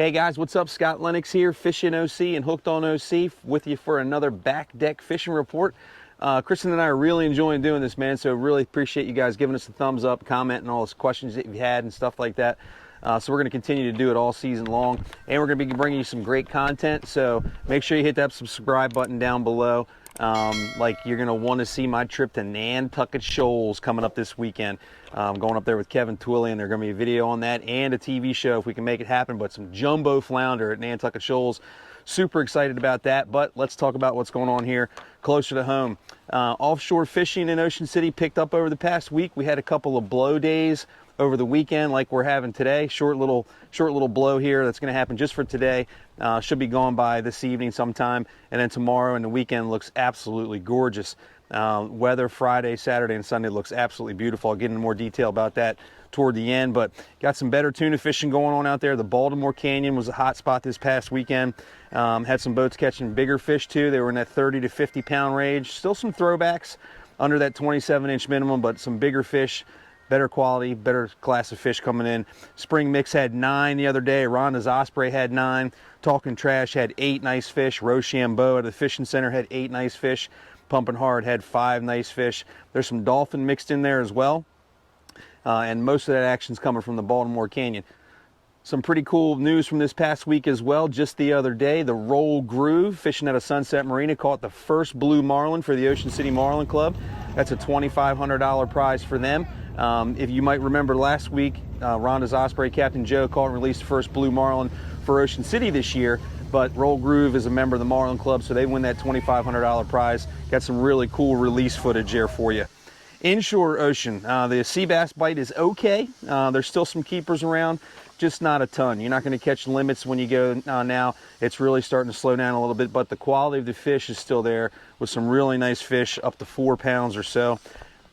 Hey guys, what's up? Scott Lenox here, Fishing OC and Hooked on OC with you for another back deck fishing report. Kristen and I are really enjoying doing this, man, so really appreciate you guys giving us a thumbs up, commenting all those questions that you've had and stuff like that. So we're going to continue to do it all season long, and we're going to be bringing you some great content, so make sure you hit that subscribe button down below. Like you're going to want to see my trip to Nantucket Shoals coming up this weekend. Going up there with Kevin Twilley, and there's going to be a video on that and a TV show if we can make it happen, but some jumbo flounder at Nantucket Shoals. Super excited about that, but let's talk about what's going on here closer to home. Offshore fishing in Ocean City picked up over the past week. We had a couple of blow days over the weekend like we're having today. Short little blow here that's going to happen just for today. Should be gone by this evening sometime, and then tomorrow and the weekend looks absolutely gorgeous. Weather Friday, Saturday, and Sunday looks absolutely beautiful. I'll get into more detail about that toward the end, but got some better tuna fishing going on out there. The Baltimore Canyon was a hot spot this past weekend. Had some boats catching bigger fish too. They were in that 30 to 50 pound range. Still some throwbacks under that 27-inch minimum, but some bigger fish, better quality, better class of fish coming in. Spring Mix had 9 the other day. Rhonda's Osprey had 9. Talking Trash had 8 nice fish. Rochambeau at the fishing center had 8 nice fish. Pumping Hard had 5 nice fish. There's some dolphin mixed in there as well. And most of that action's coming from the Baltimore Canyon. Some pretty cool news from this past week as well. Just the other day, the Roll Groove, fishing at a Sunset Marina, caught the first blue marlin for the Ocean City Marlin Club. That's a $2,500 prize for them. If you might remember last week, Rhonda's Osprey, Captain Joe, caught and released the first blue marlin for Ocean City this year. But Roll Groove is a member of the Marlin Club, so they win that $2,500 prize. Got some really cool release footage there for you. Inshore ocean, the sea bass bite is okay. There's still some keepers around, just not a ton. You're not going to catch limits when you go now. It's really starting to slow down a little bit, but the quality of the fish is still there with some really nice fish up to 4 pounds or so.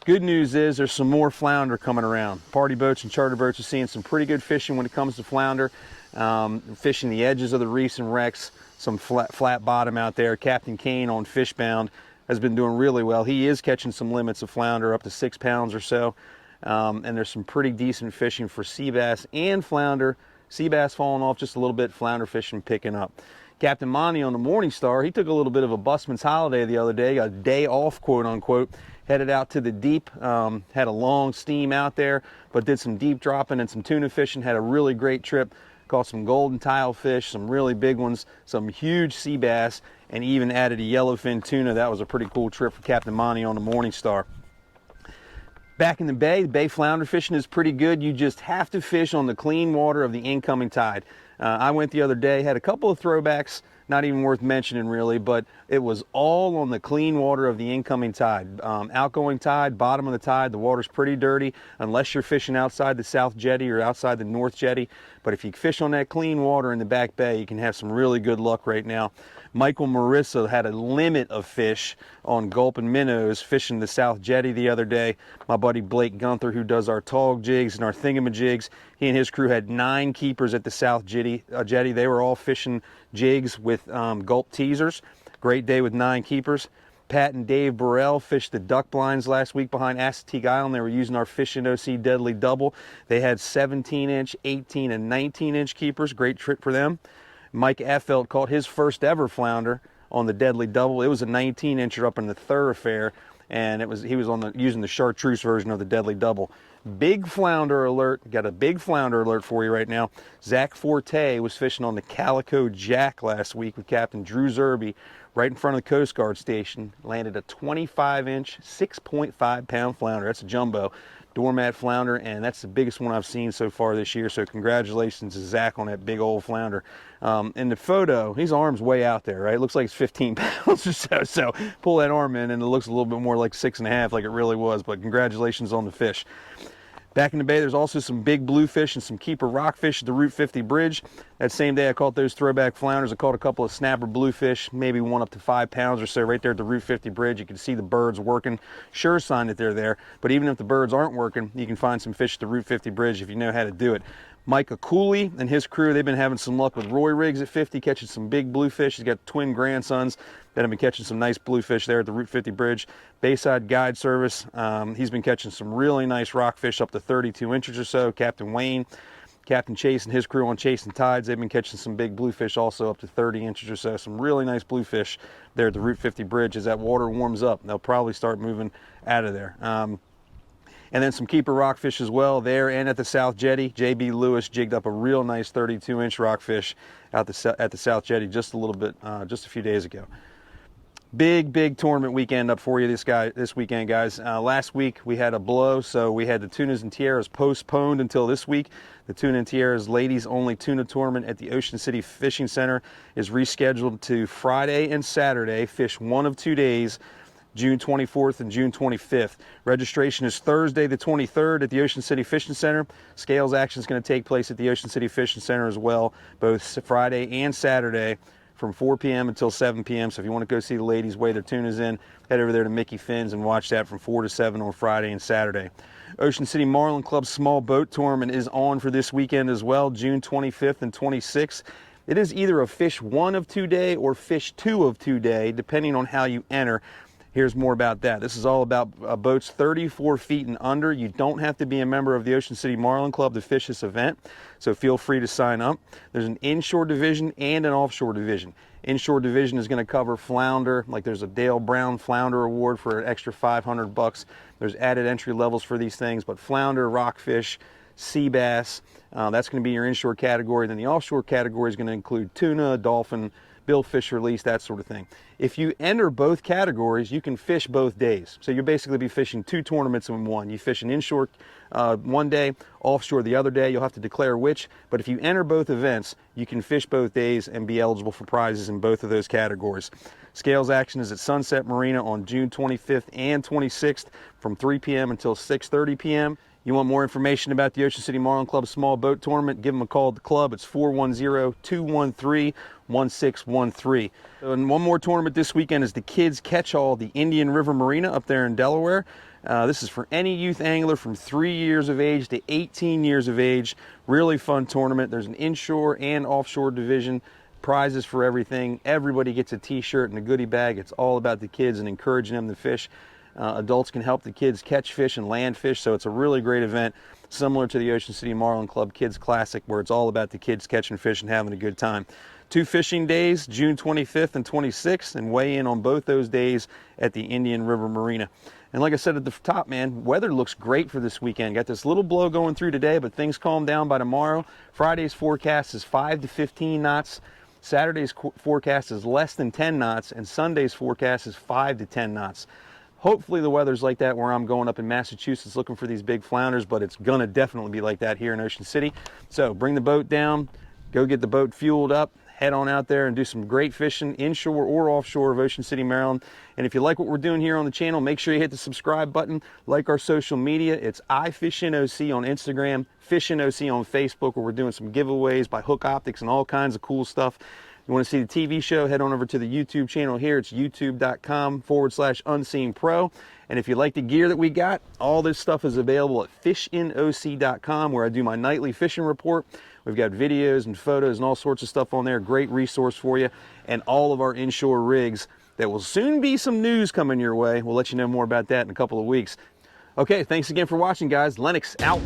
Good news is there's some more flounder coming around. Party boats and charter boats are seeing some pretty good fishing when it comes to flounder. Fishing the edges of the reefs and wrecks, some flat bottom out there. Captain Kane on Fishbound has been doing really well. He is catching some limits of flounder up to 6 pounds or so. And there's some pretty decent fishing for sea bass and flounder. Sea bass falling off just a little bit, flounder fishing picking up. Captain Monty on the Morning Star, he took a little bit of a busman's holiday the other day, a day off, quote unquote. Headed out to the deep, had a long steam out there, but did some deep dropping and some tuna fishing, had a really great trip. Caught some golden tile fish, some really big ones, some huge sea bass, and even added a yellowfin tuna. That was a pretty cool trip for Captain Monty on the Morning Star. Back in the bay flounder fishing is pretty good. You just have to fish on the clean water of the incoming tide. I went the other day, had a couple of throwbacks, not even worth mentioning really, but it was all on the clean water of the incoming tide. Outgoing tide, bottom of the tide, the water's pretty dirty unless you're fishing outside the South Jetty or outside the North Jetty. But if you fish on that clean water in the back bay, you can have some really good luck right now. Michael Marissa had a limit of fish on gulp and minnows fishing the South Jetty the other day. My buddy Blake Gunther, who does our tog jigs and our thingamajigs, he and his crew had 9 keepers at the South Jetty. They were all fishing jigs with gulp teasers. Great day with 9 keepers. Pat and Dave Burrell fished the duck blinds last week behind Assateague Island. They were using our Fishing OC Deadly Double. They had 17-inch, 18, and 19-inch keepers. Great trip for them. Mike Effelt caught his first ever flounder on the Deadly Double. It was a 19-incher up in the thoroughfare, and he was using the chartreuse version of the Deadly Double. Big flounder alert. Got a big flounder alert for you right now. Zach Forte was fishing on the Calico Jack last week with Captain Drew Zerby right in front of the Coast Guard station. Landed a 25-inch, 6.5 pound flounder. That's a jumbo doormat flounder, and that's the biggest one I've seen so far this year, so congratulations to Zach on that big old flounder. In the photo, his arm's way out there, right? It looks like it's 15 pounds or so, so pull that arm in and it looks a little bit more like 6.5 like it really was, but congratulations on the fish. Back in the bay, there's also some big bluefish and some keeper rockfish at the Route 50 bridge. That same day I caught those throwback flounders. I caught a couple of snapper bluefish, maybe one up to 5 pounds or so right there at the Route 50 bridge. You can see the birds working. Sure sign that they're there, but even if the birds aren't working, you can find some fish at the Route 50 bridge if you know how to do it. Micah Cooley and his crew, they've been having some luck with Roy Riggs at 50, catching some big bluefish. He's got twin grandsons that have been catching some nice bluefish there at the Route 50 bridge. Bayside Guide Service, he's been catching some really nice rockfish up to 32 inches or so. Captain Wayne. Captain Chase and his crew on Chasing Tides, they've been catching some big bluefish also up to 30 inches or so. Some really nice bluefish there at the Route 50 bridge. As that water warms up, they'll probably start moving out of there. And then some keeper rockfish as well there and at the South Jetty. JB Lewis jigged up a real nice 32-inch rockfish at the South Jetty just a few days ago. Big tournament weekend up for you this weekend, guys. Last week we had a blow, so we had the Tunas and Tiaras postponed until this week. The Tuna and Tiaras ladies only tuna tournament at the Ocean City Fishing Center is rescheduled to Friday and Saturday. Fish one of 2 days, June 24th and June 25th. Registration is Thursday the 23rd at the Ocean City Fishing Center. Scales action is going to take place at the Ocean City Fishing Center as well, both Friday and Saturday, from 4 p.m. until 7 p.m. So if you want to go see the ladies weigh their tunas in, head over there to Mickey Finn's and watch that from 4 to 7 on Friday and Saturday. Ocean City Marlin Club Small Boat Tournament is on for this weekend as well, June 25th and 26th. It is either a fish 1 of 2 day or fish 2 of 2 day, depending on how you enter. Here's more about that. This is all about boats 34 feet and under. You don't have to be a member of the Ocean City Marlin Club to fish this event, so feel free to sign up. There's an inshore division and an offshore division. Inshore division is going to cover flounder, like there's a Dale Brown Flounder Award for an extra $500. There's added entry levels for these things, but flounder, rockfish, sea bass, that's going to be your inshore category. Then the offshore category is going to include tuna, dolphin, billfish release, that sort of thing. If you enter both categories, you can fish both days. So you'll basically be fishing 2 tournaments in one. You fish an inshore one day, offshore the other day. You'll have to declare which, but if you enter both events, you can fish both days and be eligible for prizes in both of those categories. Scales action is at Sunset Marina on June 25th and 26th from 3 p.m. until 6:30 p.m. You want more information about the Ocean City Marlin Club Small Boat Tournament, give them a call at the club. It's 410-213-1613. And one more tournament this weekend is the Kids Catch-All, the Indian River Marina up there in Delaware. This is for any youth angler from 3 years of age to 18 years of age. Really fun tournament. There's an inshore and offshore division. Prizes for everything. Everybody gets a t-shirt and a goodie bag. It's all about the kids and encouraging them to fish. Adults can help the kids catch fish and land fish, so it's a really great event, similar to the Ocean City Marlin Club Kids Classic, where it's all about the kids catching fish and having a good time. 2 fishing days, June 25th and 26th, and weigh in on both those days at the Indian River Marina. And like I said at the top, man, weather looks great for this weekend. Got this little blow going through today, but things calm down by tomorrow. Friday's forecast is 5 to 15 knots. Saturday's forecast is less than 10 knots, and Sunday's forecast is 5 to 10 knots. Hopefully the weather's like that where I'm going up in Massachusetts looking for these big flounders, but it's going to definitely be like that here in Ocean City. So bring the boat down, go get the boat fueled up, head on out there and do some great fishing inshore or offshore of Ocean City, Maryland. And if you like what we're doing here on the channel, make sure you hit the subscribe button, like our social media. It's iFishingOC on Instagram, FishingOC on Facebook, where we're doing some giveaways by Hook Optics and all kinds of cool stuff. You want to see the TV show, head on over to the YouTube channel here. It's youtube.com/unseenpro. And if you like the gear that we got, all this stuff is available at fishinoc.com, where I do my nightly fishing report. We've got videos and photos and all sorts of stuff on there. Great resource for you. And all of our inshore rigs. There will soon be some news coming your way. We'll let you know more about that in a couple of weeks. Okay, thanks again for watching, guys. Lenox out.